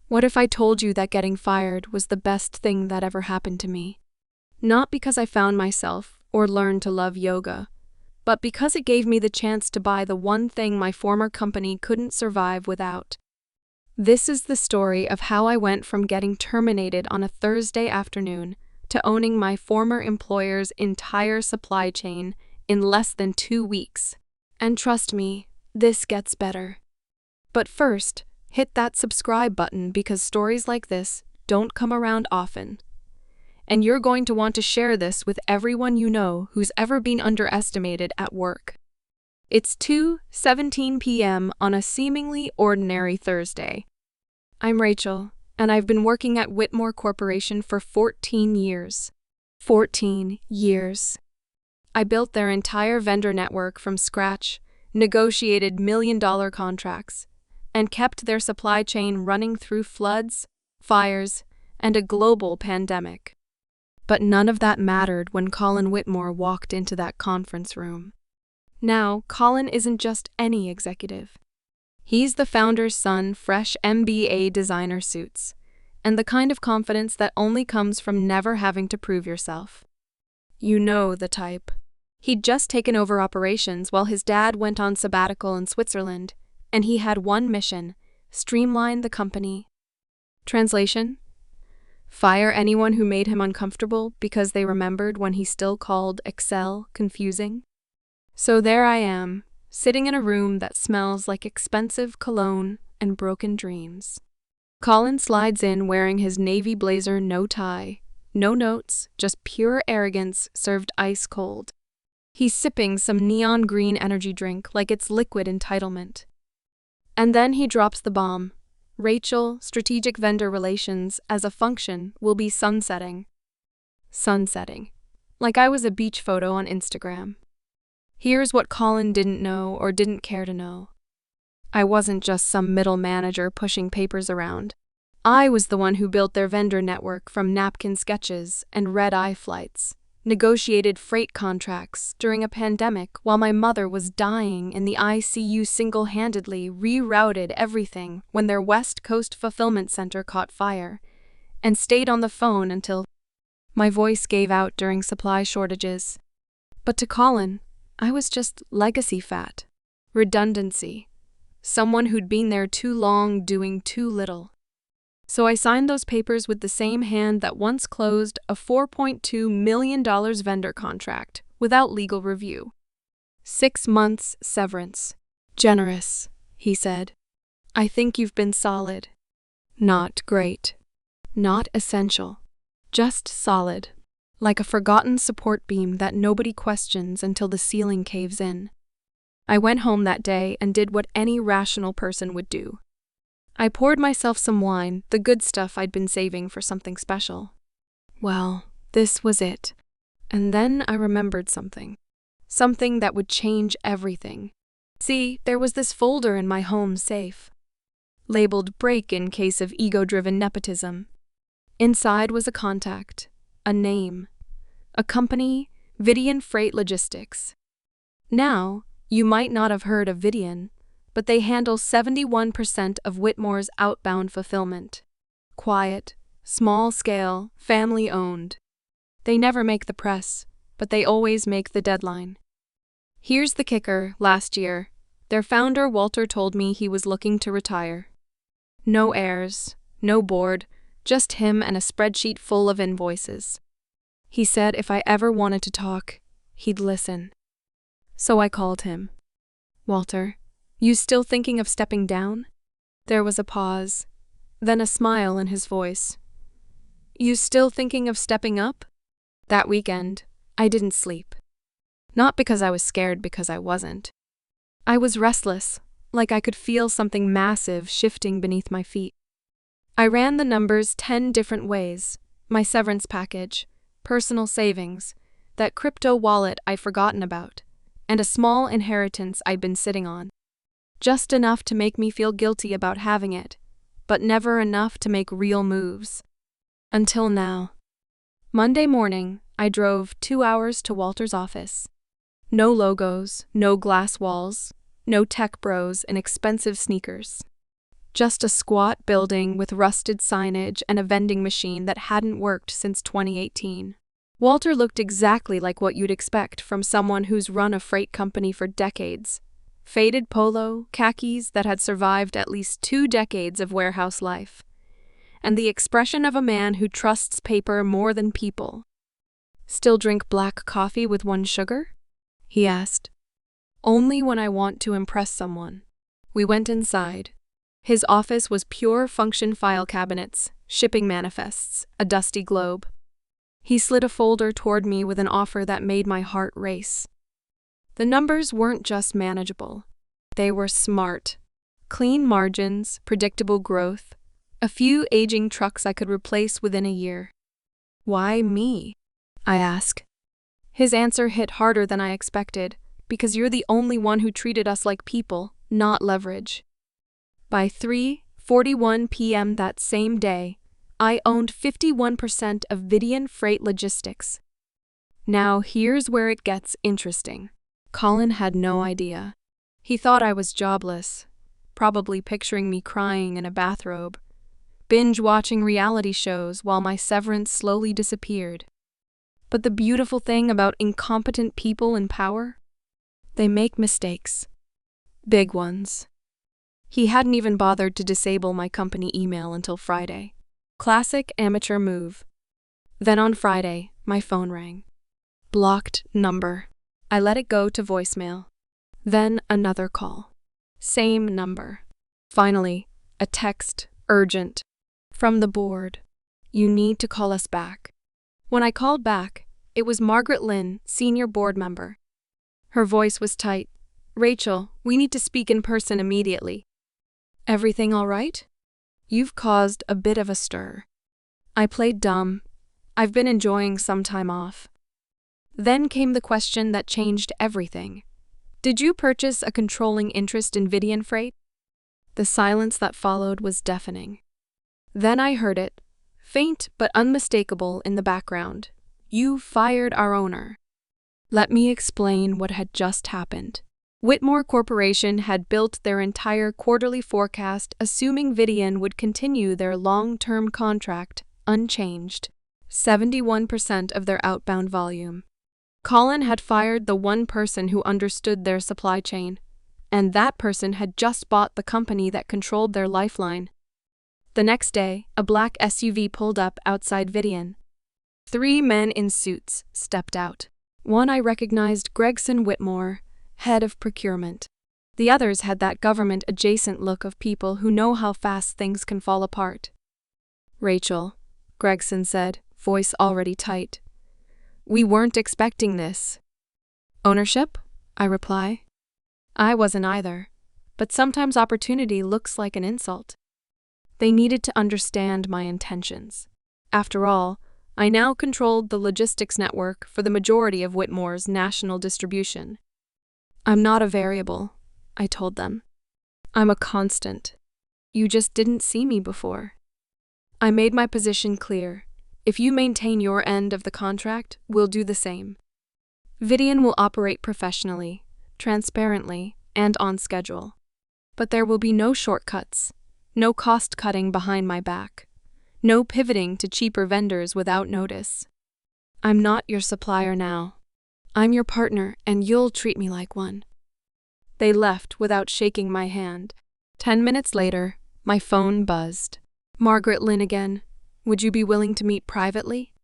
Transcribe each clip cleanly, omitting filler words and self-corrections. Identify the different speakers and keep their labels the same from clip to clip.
Speaker 1: What if I told you that getting fired was the best thing that ever happened to me? Not because I found myself or learned to love yoga, but because it gave me the chance to buy the one thing my former company couldn't survive without. This is the story of how I went from getting terminated on a Thursday afternoon to owning my former employer's entire supply chain in less than 2 weeks. And trust me, this gets better. But first, hit that subscribe button because stories like this don't come around often. And you're going to want to share this with everyone you know who's ever been underestimated at work. It's 2:17 p.m. on a seemingly ordinary Thursday. I'm Rachel, and I've been working at Whitmore Corporation for 14 years. 14 years. I built their entire vendor network from scratch, negotiated million-dollar contracts, and kept their supply chain running through floods, fires, and a global pandemic. But none of that mattered when Colin Whitmore walked into that conference room. Now, Colin isn't just any executive. He's the founder's son, fresh MBA designer suits, and the kind of confidence that only comes from never having to prove yourself. You know the type. He'd just taken over operations while his dad went on sabbatical in Switzerland, and he had one mission: streamline the company. Translation? Fire anyone who made him uncomfortable because they remembered when he still called Excel confusing. So there I am, sitting in a room that smells like expensive cologne and broken dreams. Colin slides in wearing his navy blazer, no tie, no notes, just pure arrogance served ice cold. He's sipping some neon green energy drink like it's liquid entitlement. And then he drops the bomb. Rachel, strategic vendor relations as a function will be sunsetting. Sunsetting. Like I was a beach photo on Instagram. Here's what Colin didn't know or didn't care to know. I wasn't just some middle manager pushing papers around. I was the one who built their vendor network from napkin sketches and red-eye flights, negotiated freight contracts during a pandemic while my mother was dying in the ICU, single-handedly rerouted everything when their West Coast fulfillment center caught fire, and stayed on the phone until my voice gave out during supply shortages. But to Colin, I was just legacy fat, redundancy, someone who'd been there too long doing too little. So I signed those papers with the same hand that once closed a $4.2 million vendor contract without legal review. 6 months severance. Generous, he said. I think you've been solid. Not great. Not essential. Just solid. Like a forgotten support beam that nobody questions until the ceiling caves in. I went home that day and did what any rational person would do. I poured myself some wine, the good stuff I'd been saving for something special. Well, this was it. And then I remembered something. Something that would change everything. See, there was this folder in my home safe, labeled "break in case of ego-driven nepotism." Inside was a contact, a name, a company, Vidian Freight Logistics. Now, you might not have heard of Vidian, but they handle 71% of Whitmore's outbound fulfillment. Quiet, small-scale, family-owned. They never make the press, but they always make the deadline. Here's the kicker: last year, their founder Walter told me he was looking to retire. No heirs, no board, just him and a spreadsheet full of invoices. He said if I ever wanted to talk, he'd listen. So I called him. Walter, you still thinking of stepping down? There was a pause, then a smile in his voice. You still thinking of stepping up? That weekend, I didn't sleep. Not because I was scared, because I wasn't. I was restless, like I could feel something massive shifting beneath my feet. I ran the numbers 10 different ways: my severance package, personal savings, that crypto wallet I'd forgotten about, and a small inheritance I'd been sitting on. Just enough to make me feel guilty about having it, but never enough to make real moves. Until now. Monday morning, I drove 2 hours to Walter's office. No logos, no glass walls, no tech bros in expensive sneakers. Just a squat building with rusted signage and a vending machine that hadn't worked since 2018. Walter looked exactly like what you'd expect from someone who's run a freight company for decades. Faded polo, khakis that had survived at least 2 decades of warehouse life. And the expression of a man who trusts paper more than people. "Still drink black coffee with 1 sugar?" he asked. "Only when I want to impress someone." We went inside. His office was pure function file cabinets, shipping manifests, a dusty globe. He slid a folder toward me with an offer that made my heart race. The numbers weren't just manageable. They were smart. Clean margins, predictable growth, a few aging trucks I could replace within a year. "Why me?" I asked. His answer hit harder than I expected, "Because you're the only one who treated us like people, not leverage." By 3:41 p.m. that same day, I owned 51% of Vidian Freight Logistics. Now here's where it gets interesting. Colin had no idea. He thought I was jobless, probably picturing me crying in a bathrobe, binge-watching reality shows while my severance slowly disappeared. But the beautiful thing about incompetent people in power? They make mistakes. Big ones. He hadn't even bothered to disable my company email until Friday. Classic amateur move. Then on Friday, my phone rang. Blocked number. I let it go to voicemail. Then another call. Same number. Finally, a text, urgent, from the board. "You need to call us back." When I called back, it was Margaret Lynn, senior board member. Her voice was tight. "Rachel, we need to speak in person immediately." "Everything all right?" "You've caused a bit of a stir." I played dumb. I've been enjoying some time off. Then came the question that changed everything. "Did you purchase a controlling interest in Vidian Freight?" The silence that followed was deafening. Then I heard it, faint but unmistakable in the background. "You fired our owner." Let me explain what had just happened. Whitmore Corporation had built their entire quarterly forecast assuming Vidian would continue their long-term contract unchanged, 71% of their outbound volume. Colin had fired the one person who understood their supply chain, and that person had just bought the company that controlled their lifeline. The next day, a black SUV pulled up outside Vidian. 3 men in suits stepped out. One I recognized, Gregson Whitmore, head of procurement. The others had that government-adjacent look of people who know how fast things can fall apart. "Rachel," Gregson said, voice already tight. "We weren't expecting this." "Ownership?" I reply. I wasn't either, but sometimes opportunity looks like an insult. They needed to understand my intentions. After all, I now controlled the logistics network for the majority of Whitmore's national distribution. "I'm not a variable," I told them. "I'm a constant. You just didn't see me before." I made my position clear. If you maintain your end of the contract, we'll do the same. Vidian will operate professionally, transparently, and on schedule. But there will be no shortcuts, no cost-cutting behind my back, no pivoting to cheaper vendors without notice. I'm not your supplier now. I'm your partner, and you'll treat me like one. They left without shaking my hand. 10 minutes later, my phone buzzed. "Margaret Lynn again. Would you be willing to meet privately?"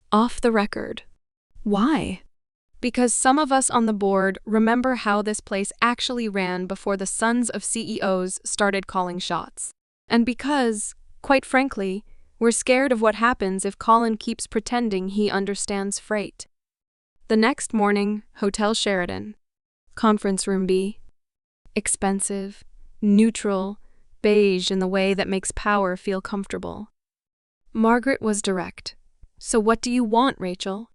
Speaker 1: Off the record. Why? Because some of us on the board remember how this place actually ran before the sons of CEOs started calling shots. And because, quite frankly, we're scared of what happens if Colin keeps pretending he understands freight. The next morning, Hotel Sheridan. Conference room B. Expensive, neutral, beige in the way that makes power feel comfortable. Margaret was direct. "So what do you want, Rachel?"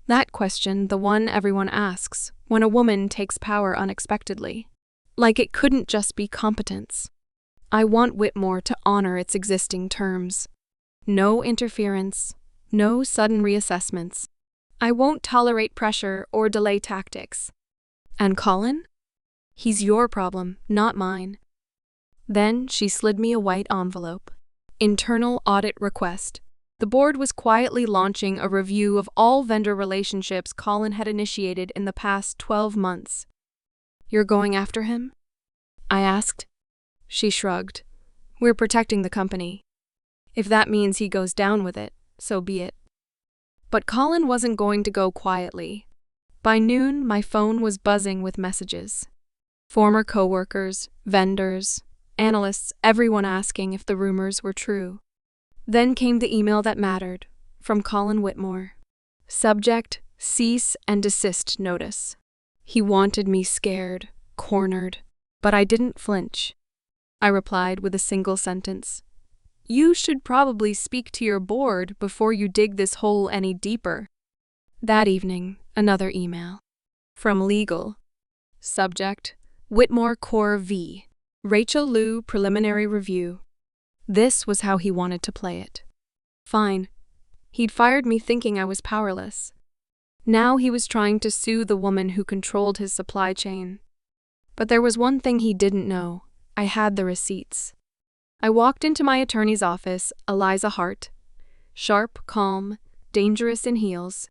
Speaker 1: That question, the one everyone asks when a woman takes power unexpectedly. Like it couldn't just be competence. I want Whitmore to honor its existing terms. No interference, no sudden reassessments. I won't tolerate pressure or delay tactics. And Colin? He's your problem, not mine. Then she slid me a white envelope. Internal audit request. The board was quietly launching a review of all vendor relationships Colin had initiated in the past 12 months. "You're going after him?" I asked. She shrugged. "We're protecting the company. If that means he goes down with it, so be it." But Colin wasn't going to go quietly. By noon, my phone was buzzing with messages. Former coworkers, vendors, analysts, everyone asking if the rumors were true. Then came the email that mattered, from Colin Whitmore. Subject: cease and desist notice. He wanted me scared, cornered, but I didn't flinch. I replied with a single sentence. "You should probably speak to your board before you dig this hole any deeper." That evening, another email. From legal. Subject: Whitmore Core v. Rachel Liu preliminary review. This was how he wanted to play it. Fine. He'd fired me thinking I was powerless. Now he was trying to sue the woman who controlled his supply chain. But there was one thing he didn't know. I had the receipts. I walked into my attorney's office, Eliza Hart. Sharp, calm, dangerous in heels.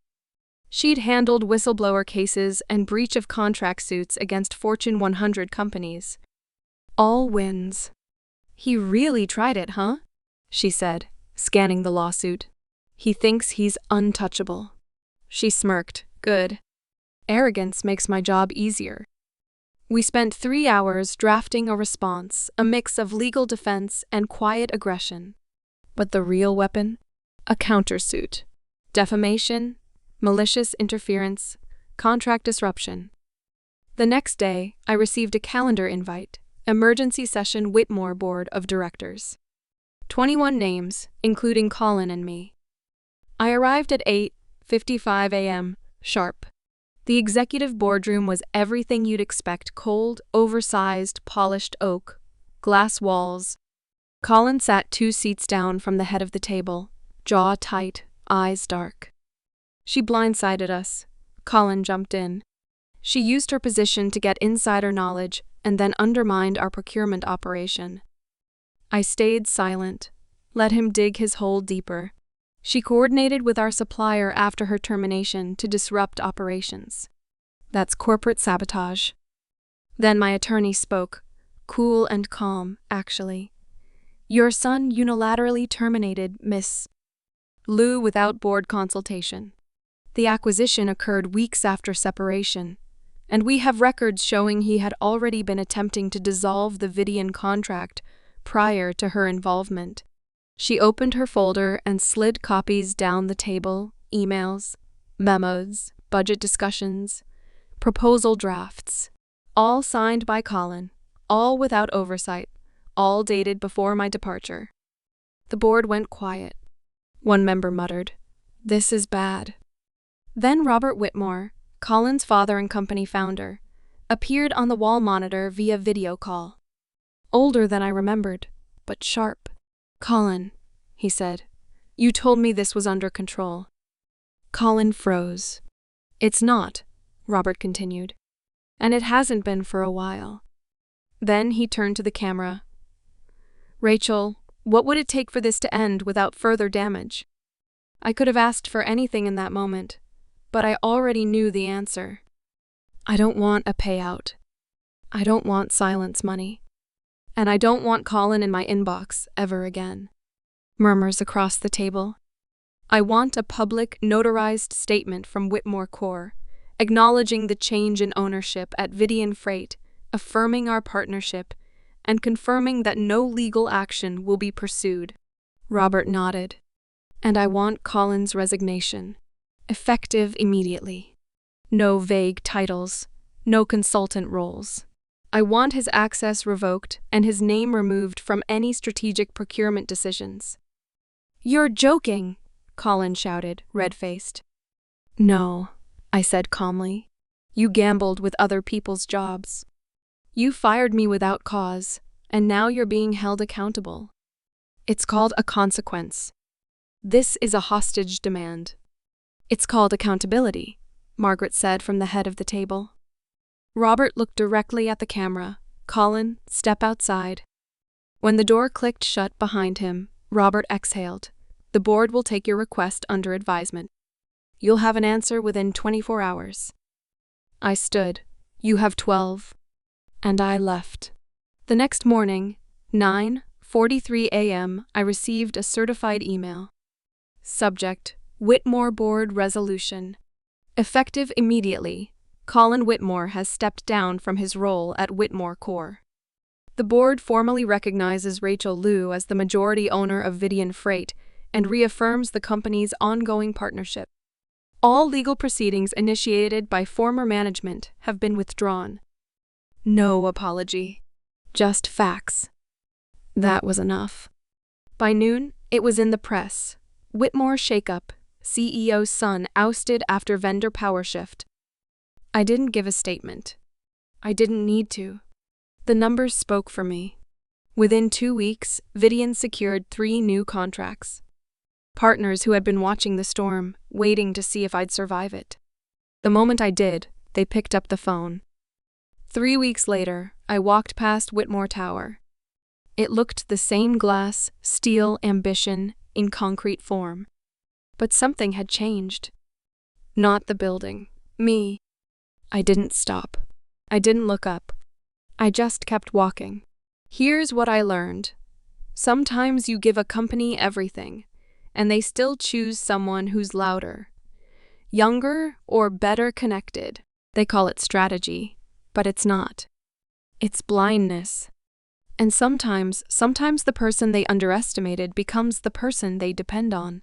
Speaker 1: She'd handled whistleblower cases and breach of contract suits against Fortune 100 companies. All wins. "He really tried it, huh?" she said, scanning the lawsuit. "He thinks he's untouchable." She smirked. "Good. Arrogance makes my job easier." We spent 3 hours drafting a response, a mix of legal defense and quiet aggression. But the real weapon? A countersuit. Defamation, malicious interference, contract disruption. The next day, I received a calendar invite. Emergency session Whitmore Board of Directors. 21 names, including Colin and me. I arrived at 8:55 a.m. sharp. The executive boardroom was everything you'd expect: cold, oversized, polished oak, glass walls. Colin sat 2 seats down from the head of the table, jaw tight, eyes dark. She blindsided us. Colin jumped in. She used her position to get insider knowledge and then undermined our procurement operation. I stayed silent, let him dig his hole deeper. She coordinated with our supplier after her termination to disrupt operations. That's corporate sabotage. Then my attorney spoke, cool and calm, actually. "Your son unilaterally terminated Miss Liu without board consultation. The acquisition occurred weeks after separation, and we have records showing he had already been attempting to dissolve the Vidian contract prior to her involvement." She opened her folder and slid copies down the table: emails, memos, budget discussions, proposal drafts, all signed by Colin, all without oversight, all dated before my departure. The board went quiet. One member muttered, "This is bad." Then Robert Whitmore, Colin's father and company founder, appeared on the wall monitor via video call. Older than I remembered, but sharp. "Colin," he said, "you told me this was under control." Colin froze. "It's not," Robert continued, "and it hasn't been for a while." Then he turned to the camera. "Rachel, what would it take for this to end without further damage?" I could have asked for anything in that moment, but I already knew the answer. I don't want a payout. I don't want silence money. And I don't want Colin in my inbox ever again. Murmurs across the table. I want a public, notarized statement from Whitmore Core, acknowledging the change in ownership at Vidian Freight, affirming our partnership, and confirming that no legal action will be pursued. Robert nodded. And I want Colin's resignation, effective immediately. No vague titles, no consultant roles. I want his access revoked and his name removed from any strategic procurement decisions. "You're joking," Colin shouted, red-faced. "No," I said calmly. "You gambled with other people's jobs. You fired me without cause, and now you're being held accountable. It's called a consequence. This is a hostage demand." "It's called accountability," Margaret said from the head of the table. Robert looked directly at the camera. "Colin, step outside." When the door clicked shut behind him, Robert exhaled. The board will take your request under advisement. You'll have an answer within 24 hours. I stood. You have 12. And I left. The next morning, 9:43 a.m., I received a certified email. Subject: Whitmore Board Resolution. Effective immediately, Colin Whitmore has stepped down from his role at Whitmore Corp. The board formally recognizes Rachel Liu as the majority owner of Vidian Freight and reaffirms the company's ongoing partnership. All legal proceedings initiated by former management have been withdrawn. No apology. Just facts. That was enough. By noon, it was in the press. Whitmore shakeup. CEO's son ousted after vendor power shift. I didn't give a statement. I didn't need to. The numbers spoke for me. Within 2 weeks, Vidian secured 3 new contracts. Partners who had been watching the storm, waiting to see if I'd survive it. The moment I did, they picked up the phone. 3 weeks later, I walked past Whitmore Tower. It looked the same: glass, steel, ambition, in concrete form. But something had changed. Not the building. Me. I didn't stop. I didn't look up. I just kept walking. Here's what I learned. Sometimes you give a company everything, and they still choose someone who's louder, younger, or better connected. They call it strategy, but it's not. It's blindness. And sometimes the person they underestimated becomes the person they depend on.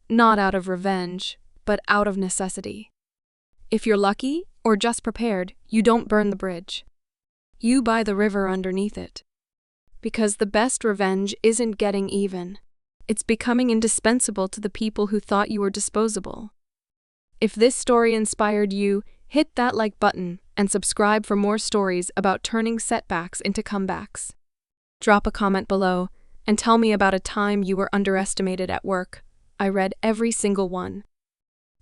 Speaker 1: Not out of revenge, but out of necessity. If you're lucky, or just prepared, you don't burn the bridge. You buy the river underneath it. Because the best revenge isn't getting even. It's becoming indispensable to the people who thought you were disposable. If this story inspired you, hit that like button and subscribe for more stories about turning setbacks into comebacks. Drop a comment below and tell me about a time you were underestimated at work. I read every single one.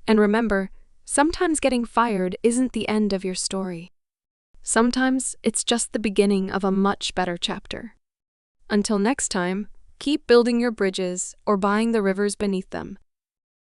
Speaker 1: And remember, sometimes getting fired isn't the end of your story. Sometimes it's just the beginning of a much better chapter. Until next time, keep building your bridges or buying the rivers beneath them.